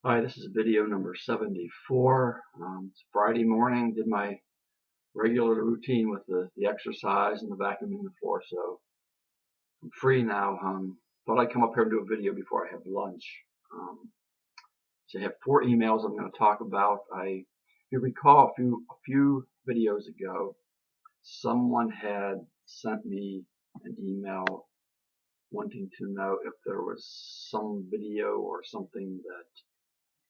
Hi, this is video number 74. It's Friday morning. Did my regular routine with the exercise and the vacuuming the floor, so I'm free now. Thought I'd come up here and do a video before I have lunch. Um, so I have 4 emails I'm going to talk about. If you recall, a few videos ago, someone had sent me an email wanting to know if there was some video or something that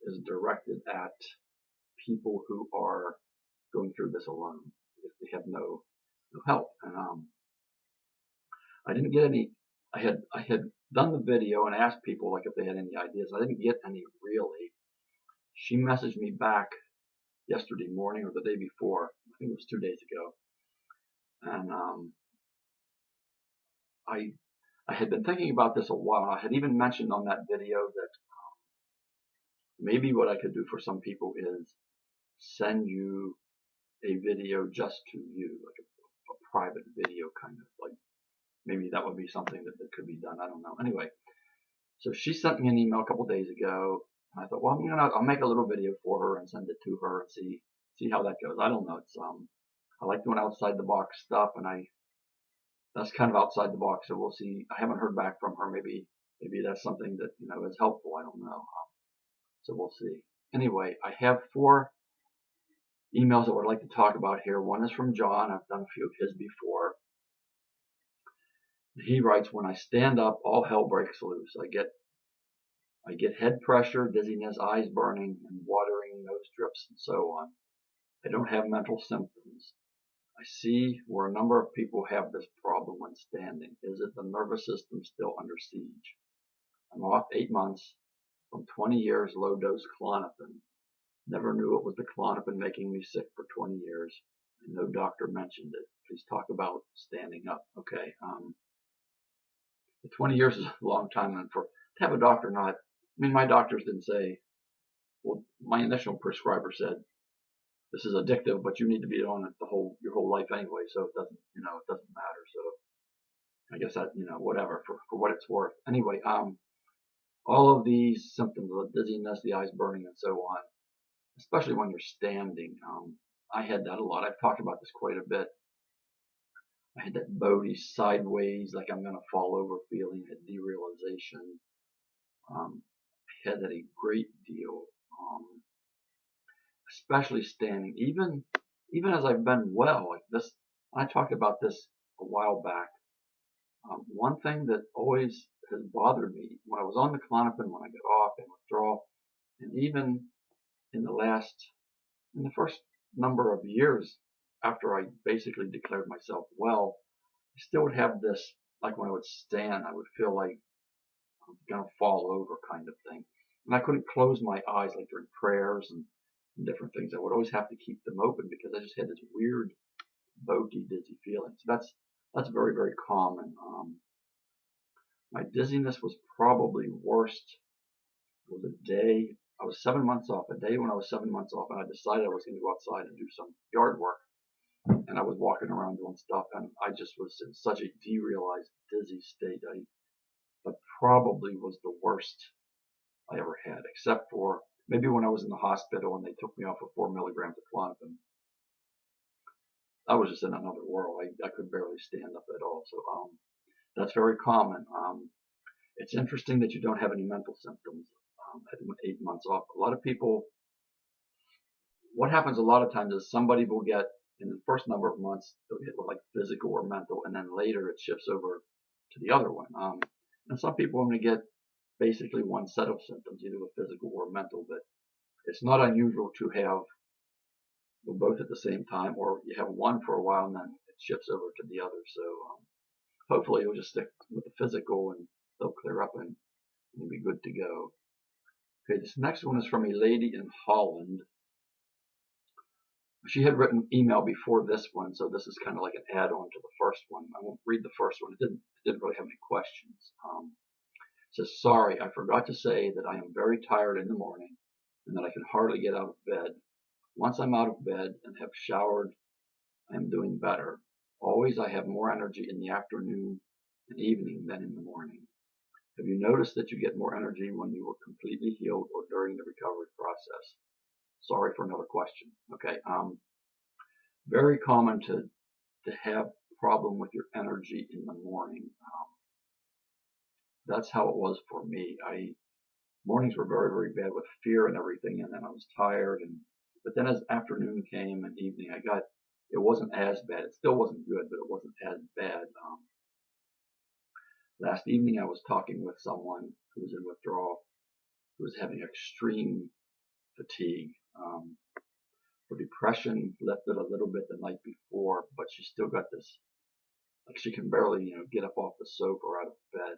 is directed at people who are going through this alone if they have no help. And I didn't get any. I had done the video and asked people like if they had any ideas. I didn't get any really. She messaged me back yesterday morning or the day before. I think it was 2 days ago, and I I had been thinking about this a while. I had even mentioned on that video that maybe what I could do for some people is send you a video just to you, like a private video kind of like maybe that would be something that could be done. I don't know. Anyway, so she sent me an email a couple days ago. And I thought, well, I'll make a little video for her and send it to her and see how that goes. I don't know. I like doing outside the box stuff, and that's kind of outside the box. So we'll see. I haven't heard back from her. Maybe that's something that is helpful. I don't know. So we'll see. Anyway, I have 4 emails that I would like to talk about here. One is from John. I've done a few of his before. He writes, when I stand up, all hell breaks loose. I get head pressure, dizziness, eyes burning, and watering, nose drips, and so on. I don't have mental symptoms. I see where a number of people have this problem when standing. Is it the nervous system still under siege? I'm off 8 months from 20 years low dose Klonopin. Never knew it was the Klonopin making me sick for 20 years, and no doctor mentioned it. Please talk about standing up. Okay. 20 years is a long time, and to have a doctor not, my doctors didn't say, well, my initial prescriber said, this is addictive, but you need to be on it your whole life anyway, so it doesn't matter. So I guess that, whatever, for what it's worth. Anyway, all of these symptoms, the dizziness, the eyes burning, and so on, especially when you're standing, I had that a lot. I've talked about this quite a bit. I had that bogey sideways, like I'm going to fall over feeling, that derealization. I had that a great deal, especially standing. Even as I've been well, like this, I talked about this a while back. One thing that always has bothered me when I was on the Klonopin, when I got off and withdrawal, and even in the first number of years after I basically declared myself well, I still would have this, like when I would stand, I would feel like I'm going to fall over kind of thing. And I couldn't close my eyes like during prayers and different things. I would always have to keep them open because I just had this weird, bogey, dizzy feeling. So that's very, very common. My dizziness was probably worst. It was a day I was 7 months off. A day when I was 7 months off, and I decided I was going to go outside and do some yard work. And I was walking around doing stuff, and I just was in such a derealized, dizzy state. That probably was the worst I ever had, except for maybe when I was in the hospital and they took me off of 4 milligrams of Klonopin. I was just in another world. I could barely stand up at all. So that's very common. It's interesting that you don't have any mental symptoms at 8 months off. A lot of people, what happens a lot of times is somebody will get, in the first number of months, they'll get like physical or mental, and then later it shifts over to the other one. And some people only get basically one set of symptoms, either a physical or mental, but it's not unusual to have both at the same time, or you have one for a while and then it shifts over to the other. So hopefully you'll just stick with the physical and they'll clear up and you'll be good to go. Okay, this next one is from a lady in Holland. She had written email before this one, so this is kind of like an add-on to the first one. I won't read the first one. It didn't really have any questions. It says, sorry, I forgot to say that I am very tired in the morning and that I can hardly get out of bed. Once I'm out of bed and have showered, I am doing better. Always I have more energy in the afternoon and evening than in the morning. Have you noticed that you get more energy when you were completely healed or during the recovery process? Sorry for another question. Okay. Very common to have problem with your energy in the morning. That's how it was for me. Mornings were very, very bad with fear and everything, and then I was tired. But then as afternoon came and evening, it wasn't as bad. It still wasn't good, but it wasn't as bad. Last evening I was talking with someone who was in withdrawal, who was having extreme fatigue. Her depression lifted a little bit the night before, but she still got this, like she can barely, get up off the sofa or out of bed.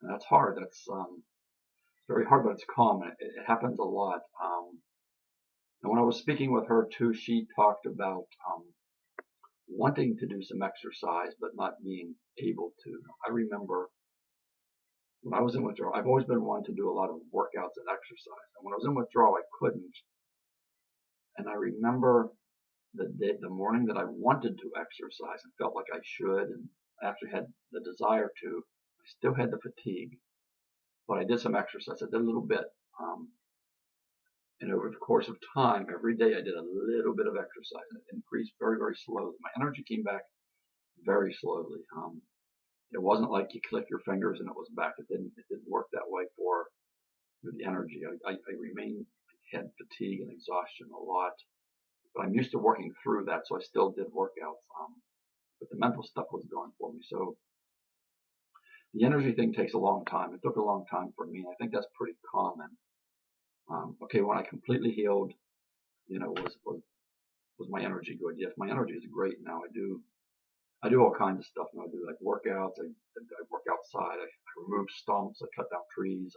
And that's hard. That's very hard, but it's common. It happens a lot. And when I was speaking with her too, she talked about wanting to do some exercise, but not being able to. I remember when I was in withdrawal, I've always been one to do a lot of workouts and exercise. And when I was in withdrawal, I couldn't. And I remember the morning that I wanted to exercise and felt like I should, and I actually had the desire to. I still had the fatigue, but I did some exercise. I did a little bit. And over the course of time, every day I did a little bit of exercise. And it increased very, very slowly. My energy came back very slowly. It wasn't like you click your fingers and it was back. It didn't work that way for the energy. I had fatigue and exhaustion a lot. But I'm used to working through that, so I still did workouts. But the mental stuff was gone for me. So the energy thing takes a long time. It took a long time for me. I think that's pretty common. Okay, when I completely healed, was my energy good? Yes, my energy is great now. I do all kinds of stuff now. I do like workouts. I work outside. I remove stumps. I cut down trees.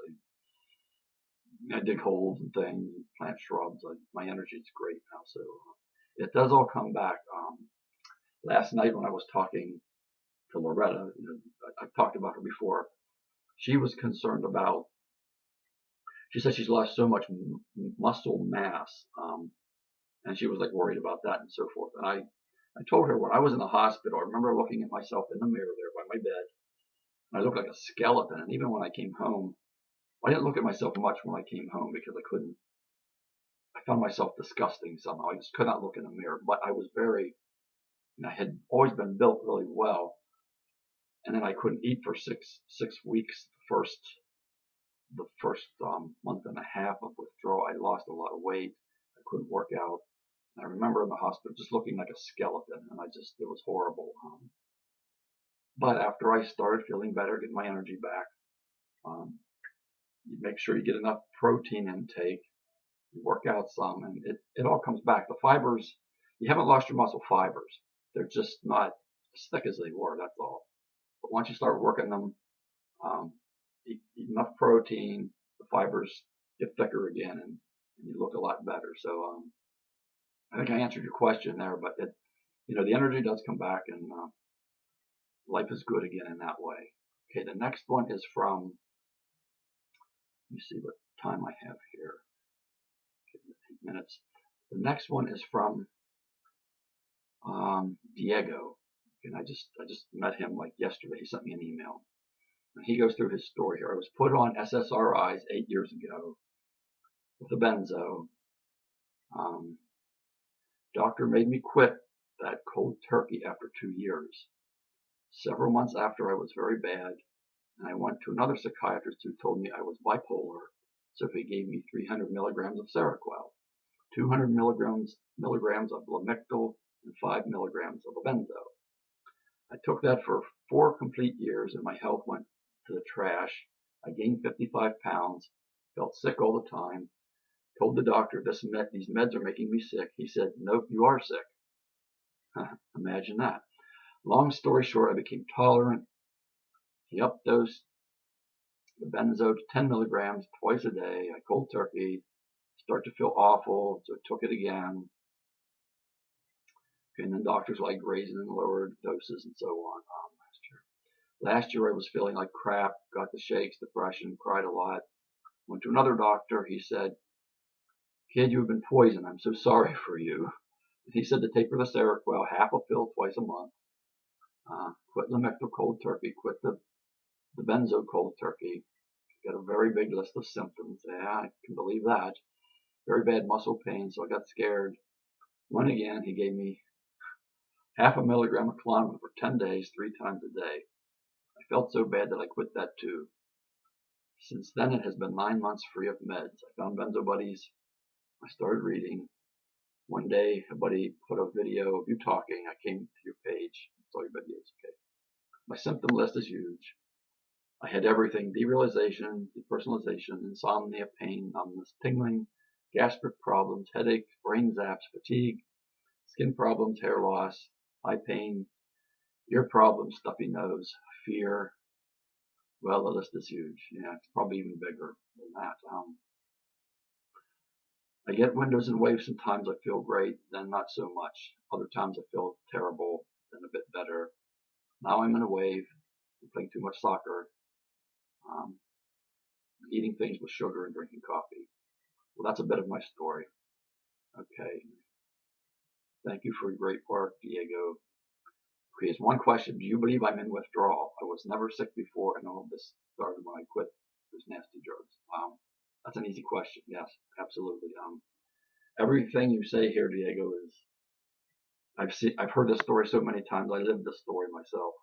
I dig holes and things, plant shrubs. My energy is great now. So it does all come back. Last night when I was talking to Loretta, I've talked about her before. She was concerned about. She said she's lost so much muscle mass, and she was like worried about that and so forth. And I told her when I was in the hospital, I remember looking at myself in the mirror there by my bed, and I looked like a skeleton. And even when I came home, I didn't look at myself much when I came home because I couldn't. I found myself disgusting somehow. I just could not look in the mirror. But I was I had always been built really well, and then I couldn't eat for six weeks. The first month and a half of withdrawal, I lost a lot of weight. I couldn't work out. And I remember in the hospital just looking like a skeleton, and it was horrible. But after I started feeling better, getting my energy back, you make sure you get enough protein intake, you work out some, and it all comes back. The fibers, you haven't lost your muscle fibers. They're just not as thick as they were, that's all. But once you start working them, eat enough protein, the fibers get thicker again, and you look a lot better. So I think I answered your question there, but the energy does come back, and life is good again in that way. Okay, the next one is from. Let me see what time I have here. 8 minutes. The next one is from Diego, and I just met him like yesterday. He sent me an email. And he goes through his story here. I was put on SSRIs 8 years ago with a benzo. Doctor made me quit that cold turkey after 2 years. Several months after, I was very bad, and I went to another psychiatrist who told me I was bipolar, so he gave me 300 milligrams of Seroquel, 200 milligrams of Lamictal, and 5 milligrams of a benzo. I took that for 4 complete years, and my health went to the trash. I gained 55 pounds, felt sick all the time, told the doctor these meds are making me sick. He said, nope, you are sick. Imagine that. Long story short, I became tolerant. He updosed the benzo to 10 milligrams twice a day. I cold turkey, start to feel awful, so I took it again. Okay, and then doctors like raising and lower doses and so on last year. Last year I was feeling like crap, got the shakes, depression, cried a lot. Went to another doctor. He said, kid, you've been poisoned. I'm so sorry for you. And he said to take for the Seroquel, half a pill twice a month. Quit Lamictal cold turkey, quit the the benzo cold turkey. Got a very big list of symptoms. Yeah, I can believe that. Very bad muscle pain, so I got scared. Went again. He gave me half a milligram of Klonopin for 10 days, 3 times a day. I felt so bad that I quit that too. Since then, it has been 9 months free of meds. I found Benzo Buddies. I started reading. One day, a buddy put a video of you talking. I came to your page, saw your videos. Okay. My symptom list is huge. I had everything: derealization, depersonalization, insomnia, pain, numbness, tingling, gastric problems, headaches, brain zaps, fatigue, skin problems, hair loss, eye pain, ear problems, stuffy nose, fear. Well, the list is huge. Yeah, it's probably even bigger than that. I get windows and waves. Sometimes I feel great, then not so much. Other times I feel terrible, then a bit better. Now I'm in a wave. I'm playing too much soccer, um, eating things with sugar and drinking coffee. Well, that's a bit of my story. Okay. Thank you for your great work, Diego. Okay, here's one question. Do you believe I'm in withdrawal? I was never sick before, and all of this started when I quit those nasty drugs. That's an easy question. Yes, absolutely. Everything you say here, Diego, is I've heard this story so many times. I lived this story myself.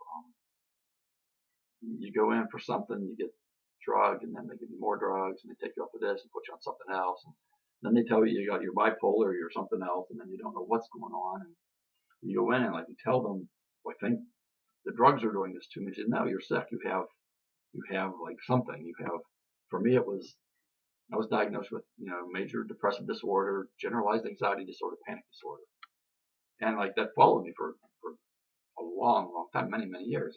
You go in for something, you get drugged, and then they give you more drugs, and they take you off of this and put you on something else. And then they tell you you got your bipolar or you're something else, and then you don't know what's going on. And you go in and like you tell them, well, I think the drugs are doing this to me. They said, no, you're sick. You have like something. You have. For me, I was diagnosed with major depressive disorder, generalized anxiety disorder, panic disorder, and like that followed me for a long time, many years.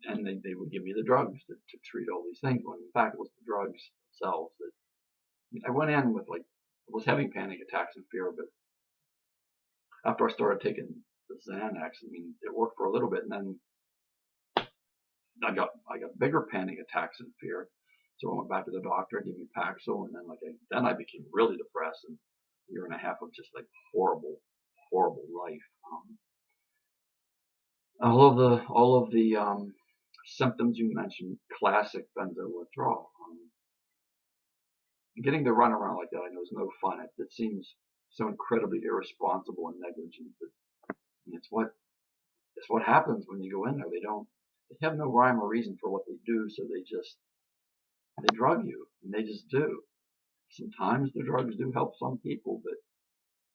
And they would give me the drugs to treat all these things, when in fact it was the drugs themselves that I went in with. Like, I was having panic attacks and fear, but after I started taking the Xanax, I mean, it worked for a little bit, and then I got bigger panic attacks and fear. So I went back to the doctor, gave me Paxil, and then I became really depressed, and a year and a half of just like horrible life. All of the symptoms you mentioned, classic benzo withdrawal. Getting to run around like that, I know, is no fun. It seems so incredibly irresponsible and negligent. But it's what happens when you go in there. They have no rhyme or reason for what they do, so they drug you, and they just do. Sometimes the drugs do help some people, but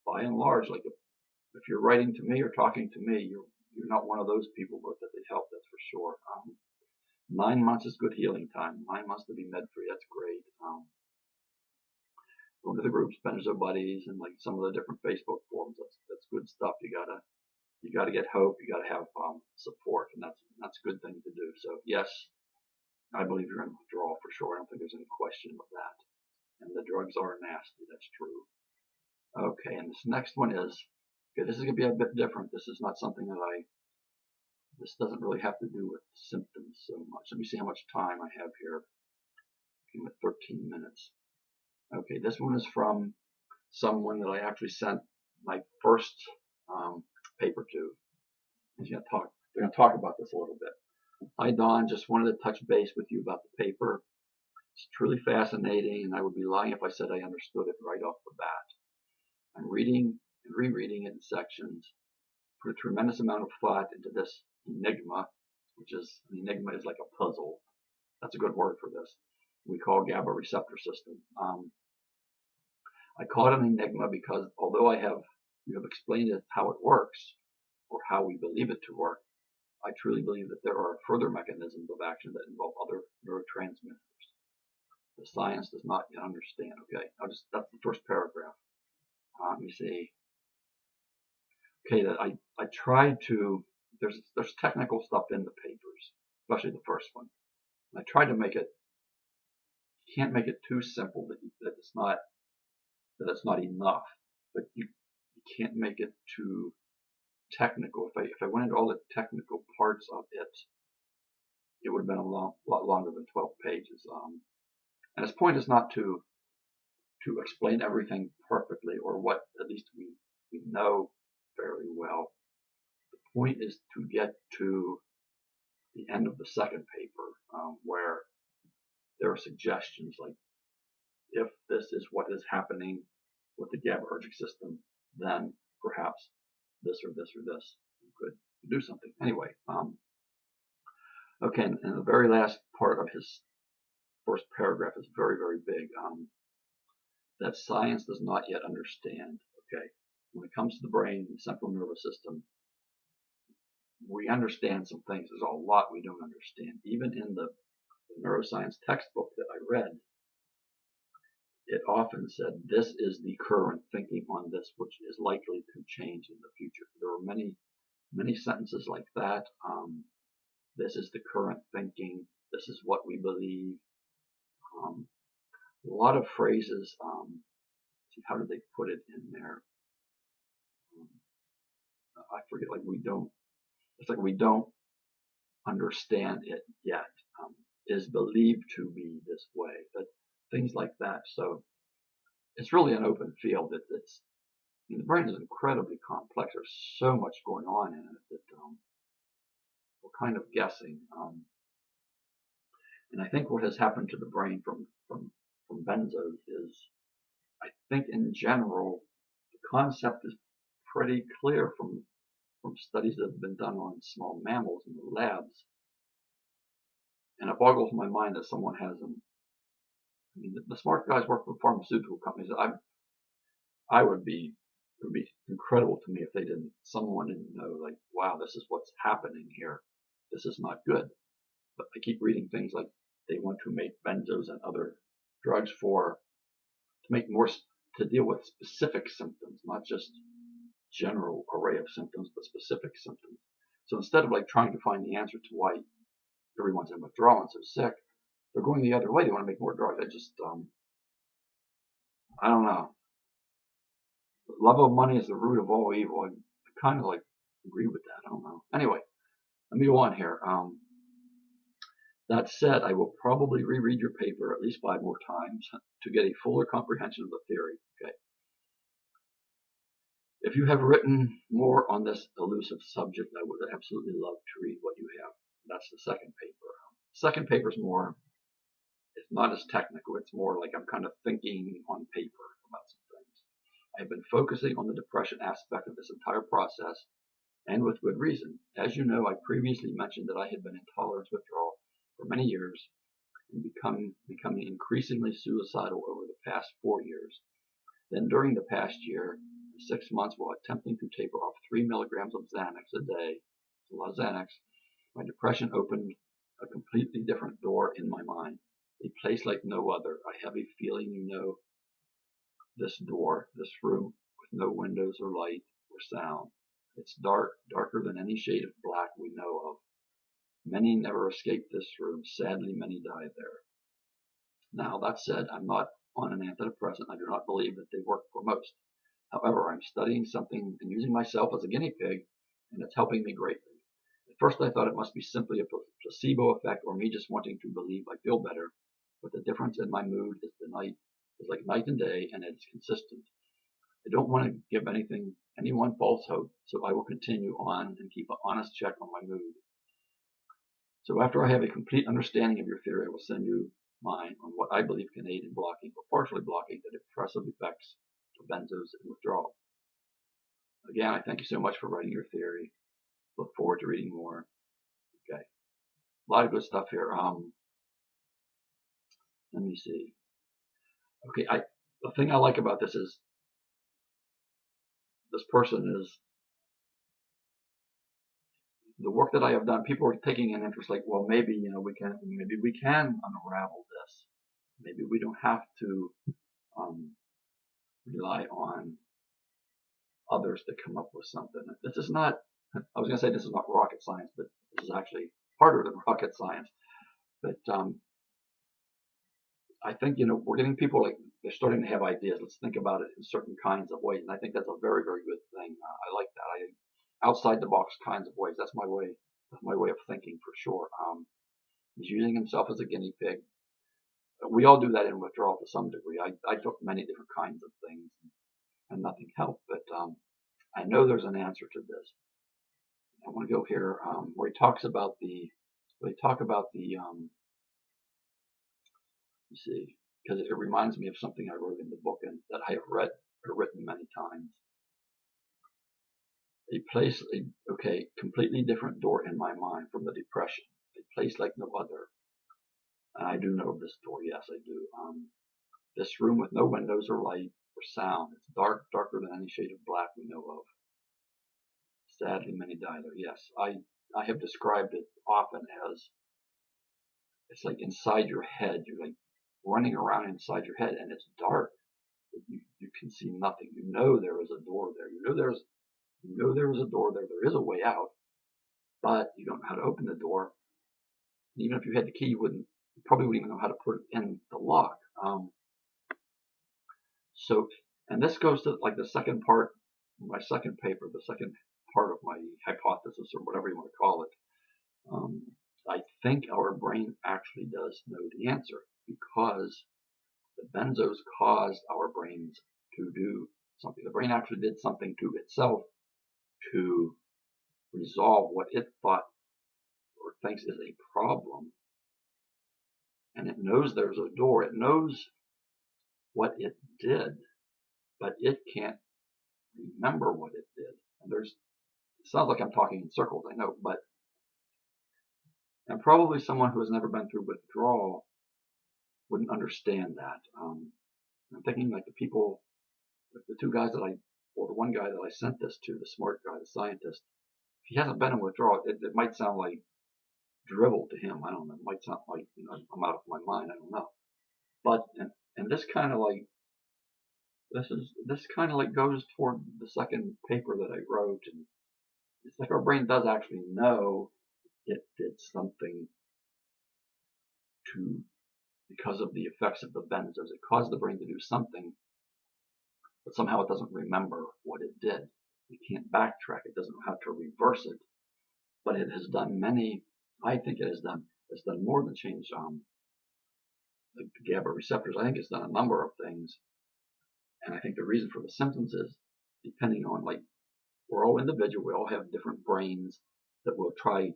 by and large, like if you're writing to me or talking to me, you're not one of those people that they help. That's for sure. 9 months is good healing time. 9 months to be med free. That's great. Go to the groups, Benzo Buddies, and like some of the different Facebook forums. That's good stuff. You gotta get hope. You gotta have support, and that's a good thing to do. So yes, I believe you're in withdrawal for sure. I don't think there's any question of that. And the drugs are nasty. That's true. Okay, and this next one is, okay, this is going to be a bit different. This is not something this doesn't really have to do with symptoms so much. Let me see how much time I have here. I'm at 13 minutes. Okay, this one is from someone that I actually sent my first paper to. They're going to talk about this a little bit. Hi, Don. Just wanted to touch base with you about the paper. It's truly fascinating, and I would be lying if I said I understood it right off the bat. I'm reading and rereading it in sections. Put a tremendous amount of thought into this enigma, an enigma is like a puzzle. That's a good word for this. We call GABA receptor system. I call it an enigma because although you have explained it how it works, or how we believe it to work, I truly believe that there are further mechanisms of action that involve other neurotransmitters. The science does not yet understand. Okay, that's the first paragraph. Let me see. Okay, that I tried to. There's technical stuff in the papers, especially the first one. I tried to make it. You can't make it too simple that it's not enough, but you can't make it too technical. If I went into all the technical parts of it, it would have been a lot longer than 12 pages. And its point is not to explain everything perfectly, or what at least we know fairly well. The point is to get to the end of the second paper, where there are suggestions like, if this is what is happening with the GABAergic system, then perhaps this or this or this could do something. Anyway, okay, and the very last part of his first paragraph is very, very big. That science does not yet understand. Okay, when it comes to the brain and the central nervous system, we understand some things. There's a lot we don't understand. Even in the neuroscience textbook that I read, it often said this is the current thinking on this, which is likely to change in the future. There are many sentences like that. This is the current thinking. This is what we believe. A lot of phrases. How did they put it in there? I forget. Like we don't. It's like we don't understand it yet. Is believed to be this way. But things like that. So it's really an open field. The brain is incredibly complex. There's so much going on in it that we're kind of guessing. And I think what has happened to the brain from benzos is, I think in general, the concept is pretty clear from studies that have been done on small mammals in the labs. And it boggles my mind that someone has them. I mean, the smart guys work for pharmaceutical companies. It would be incredible to me if someone didn't know, like, wow, this is what's happening here. This is not good. But I keep reading things like they want to make benzos and other drugs to deal with specific symptoms, not just general array of symptoms, but specific symptoms. So instead of like trying to find the answer to why everyone's in withdrawal and so sick, they're going the other way. They want to make more drugs. I don't know. The love of money is the root of all evil. I kind of like agree with that. I don't know. Anyway, let me go on here. That said, I will probably reread your paper at least 5 more times to get a fuller comprehension of the theory. Okay. If you have written more on this elusive subject, I would absolutely love to read what you have. That's the second paper. Second paper is it's not as technical. It's more like I'm kind of thinking on paper about some things. I've been focusing on the depression aspect of this entire process, and with good reason. As you know, I previously mentioned that I had been in tolerance withdrawal for many years and becoming increasingly suicidal over the past 4 years. Then during the past year, 6 months, while attempting to taper off 3 milligrams of Xanax a day, a lot of Xanax, my depression opened a completely different door in my mind, a place like no other. I have a feeling this door, this room, with no windows or light or sound. It's dark, darker than any shade of black we know of. Many never escape this room. Sadly, many die there. Now, that said, I'm not on an antidepressant. I do not believe that they work for most. However, I'm studying something and using myself as a guinea pig, and it's helping me greatly. At first, I thought it must be simply a placebo effect or me just wanting to believe I feel better, but the difference in my mood is like night and day, and it's consistent. I don't want to give anyone false hope, so I will continue on and keep an honest check on my mood. So after I have a complete understanding of your theory, I will send you mine on what I believe can aid in blocking or partially blocking the depressive effects of benzos and withdrawal. Again, I thank you so much for writing your theory. Look forward to reading more. Okay, a lot of good stuff here. Let me see. Okay, the thing I like about this is this person is the work that I have done. People are taking an interest, like, well, maybe we can unravel this. Maybe we don't have to rely on others to come up with something. This is not. I was going to say this is not rocket science, but this is actually harder than rocket science. But I think we're getting people like they're starting to have ideas. Let's think about it in certain kinds of ways, and I think that's a very, very good thing. I like that. Outside the box kinds of ways. That's my way. That's my way of thinking for sure. He's using himself as a guinea pig. We all do that in withdrawal to some degree. I took many different kinds of things, and nothing helped. But I know there's an answer to this. I want to go here where he talks about the They talk about the, you see, because it reminds me of something I wrote in the book and that I have read or written many times. A place, okay, completely different door in my mind from the depression. A place like no other. And I do know of this door, yes, I do. This room with no windows or light or sound. It's dark, darker than any shade of black we know of. Sadly, many die there. Yes, I have described it often as it's like inside your head. You're like running around inside your head, and it's dark. You can see nothing. You know there is a door there. You know there is a door there. There is a way out, but you don't know how to open the door. Even if you had the key, you probably wouldn't even know how to put it in the lock. So, and this goes to like the second part, my second paper, the second part of my hypothesis or whatever you want to call it. I think our brain actually does know the answer because the benzos caused our brains to do something. The brain actually did something to itself to resolve what it thought or thinks is a problem. And it knows there's a door. It knows what it did, but it can't remember what it did. And it sounds like I'm talking in circles, I know, but and probably someone who has never been through withdrawal wouldn't understand that. I'm thinking like the people, like the two guys the one guy that I sent this to, the smart guy, the scientist, if he hasn't been in withdrawal, it might sound like drivel to him. I don't know. It might sound like, I'm out of my mind. I don't know. But, and this kind of like, this kind of like goes toward the second paper that I wrote. And it's like our brain does actually know it did something because of the effects of the benzos. It caused the brain to do something, but somehow it doesn't remember what it did. It can't backtrack. It doesn't know how to reverse it. But it has done I think it's done more than change the GABA receptors. I think it's done a number of things. And I think the reason for the symptoms is depending on, like, we're all individual. We all have different brains that will try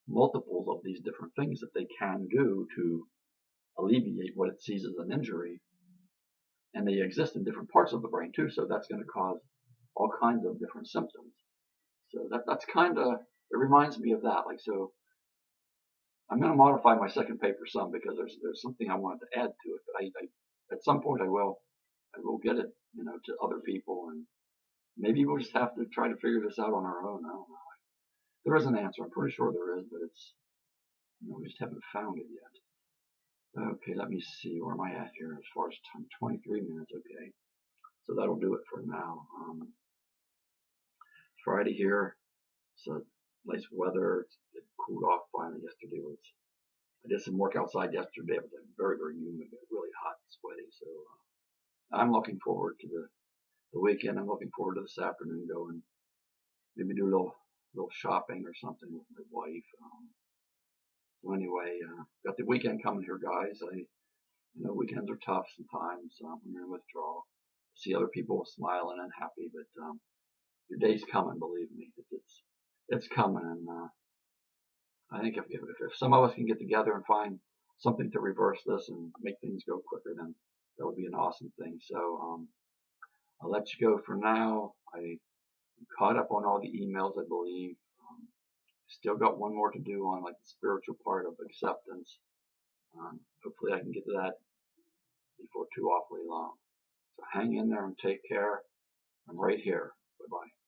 multiples of these different things that they can do to alleviate what it sees as an injury. And they exist in different parts of the brain too. So that's going to cause all kinds of different symptoms. So that's kind of, it reminds me of that. Like, so I'm going to modify my second paper some because there's something I wanted to add to it. But I at some point I will get it, to other people, and maybe we'll just have to try to figure this out on our own. I don't know. There is an answer. I'm pretty sure there is, but it's, we just haven't found it yet. Okay, let me see. Where am I at here as far as time? 23 minutes. Okay, so that'll do it for now. Friday here. So nice weather. It cooled off finally yesterday. I did some work outside yesterday. It was like very, very humid, really hot and sweaty. So I'm looking forward to the weekend. I'm looking forward to this afternoon going, maybe do a little shopping or something with my wife. So anyway, got the weekend coming here, guys. I know weekends are tough sometimes when you're in withdrawal. See other people smiling and happy, but your day's coming. Believe me, it's coming. And I think if some of us can get together and find something to reverse this and make things go quicker, then that would be an awesome thing. So I'll let you go for now. I caught up on all the emails, I believe. Still got one more to do on like the spiritual part of acceptance. Hopefully I can get to that before too awfully long. So hang in there and take care. I'm right here. Bye-bye.